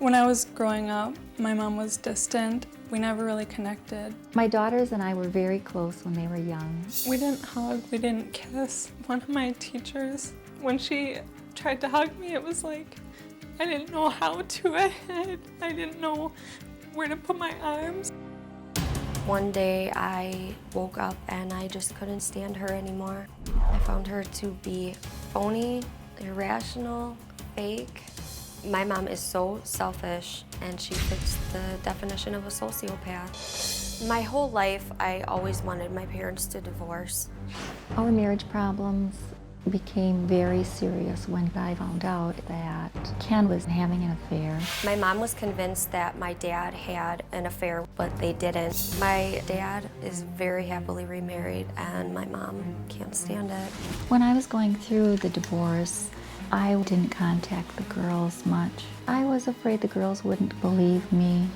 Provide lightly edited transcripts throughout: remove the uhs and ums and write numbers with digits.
When I was growing up, my mom was distant. We never really connected. My daughters and I were very close when they were young. We didn't hug, we didn't kiss. One of my teachers, when she tried to hug me, it was like, I didn't know how to. I didn't know where to put my arms. One day I woke up and I just couldn't stand her anymore. I found her to be phony, irrational, fake. My mom is so selfish and she fits the definition of a sociopath. My whole life, I always wanted my parents to divorce. Our marriage problems became very serious when I found out that Ken was having an affair. My mom was convinced that my dad had an affair, but they didn't. My dad is very happily remarried and my mom can't stand it. When I was going through the divorce, I didn't contact the girls much. I was afraid the girls wouldn't believe me.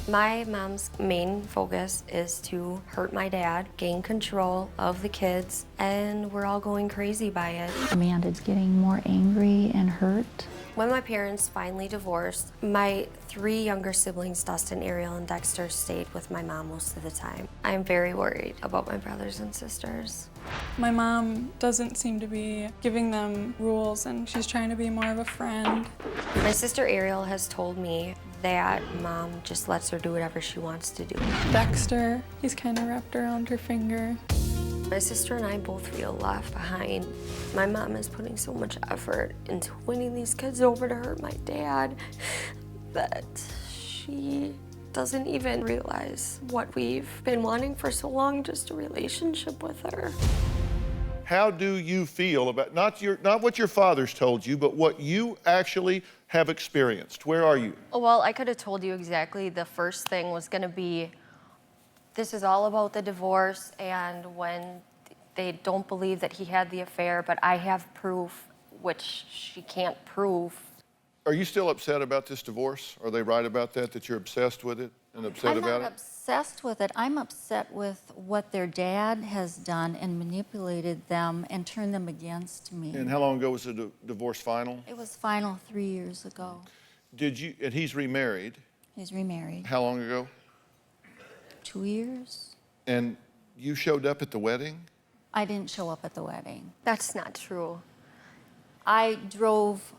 My mom's main focus is to hurt my dad, gain control of the kids, and we're all going crazy by it. Amanda's getting more angry and hurt. When my parents finally divorced, my 3 younger siblings, Dustin, Ariel, and Dexter, stayed with my mom most of the time. I'm very worried about my brothers and sisters. My mom doesn't seem to be giving them rules, and she's trying to be more of a friend. My sister Ariel has told me that mom just lets her do whatever she wants to do. Dexter, he's kind of wrapped around her finger. My sister and I both feel left behind. My mom is putting so much effort into winning these kids over to hurt my dad that she doesn't even realize what we've been wanting for so long, just a relationship with her. How do you feel about, not what your father's told you, but what you actually have experienced? Where are you? Well, I could have told you exactly. The first thing was gonna be, this is all about the divorce and when they don't believe that he had the affair, but I have proof, which she can't prove. Are you still upset about this divorce? Are they right about that, that you're obsessed with it and upset about it? I'm not obsessed with it. I'm upset with what their dad has done and manipulated them and turned them against me. And how long ago was the divorce final? It was final 3 years ago. And he's remarried? He's remarried. How long ago? 2 years. And you showed up at the wedding? I didn't show up at the wedding. That's not true. I drove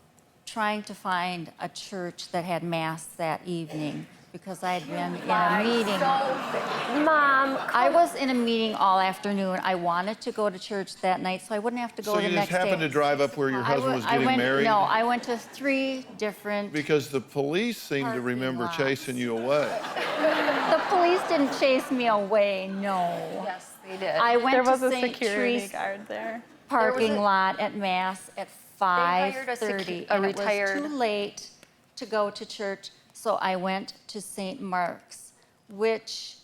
trying to find a church that had mass that evening because I had been in a meeting. Mom, I was in a meeting all afternoon. I wanted to go to church that night so I wouldn't have to go the next day. So you just happened to drive up where your husband was getting married? No, I went to 3 different... Because the police seem to remember chasing you away. The police didn't chase me away, no. yes, they did. I went There was to a St. security Teresa's guard there. parking lot at Mass at 5:30, a and retired- it was too late to go to church, so I went to St. Mark's, which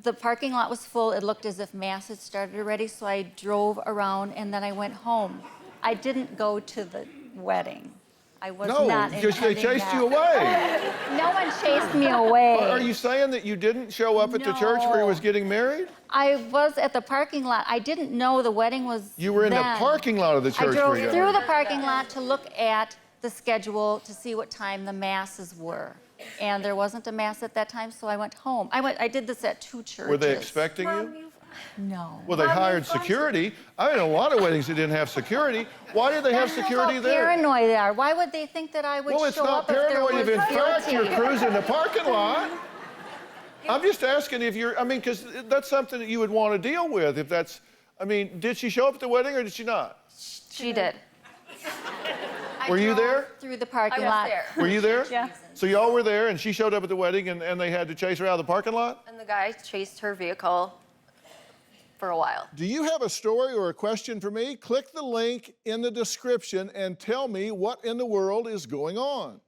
the parking lot was full. It looked as if Mass had started already, so I drove around and then I went home. I didn't go to the wedding. I was No, not because they intending chased that. you away. No one chased me away. Are you saying that you didn't show up at the church where he was getting married? I was at the parking lot. I didn't know the wedding was You were in then. the parking lot of the church I drove where you got through married. the parking lot to look at the schedule to see what time the masses were. And there wasn't a mass at that time, so I went home. I did this at 2 churches. Were they expecting you? No. Well, they hired security. I mean, a lot of weddings that didn't have security. Why did they have security How there? paranoid they are. Why would they think that I would Well, it's show not up if there paranoid was if in fact you're guilty? cruising the parking lot. I'm just asking if you're, I mean, because that's something that you would want to deal with if that's, I mean, did she show up at the wedding or did she not? She did. Were you there? Through the parking I was lot. there. Were you there? Yeah. So y'all were there and she showed up at the wedding and they had to chase her out of the parking lot? And the guy chased her vehicle for a while. Do you have a story or a question for me? Click the link in the description and tell me what in the world is going on.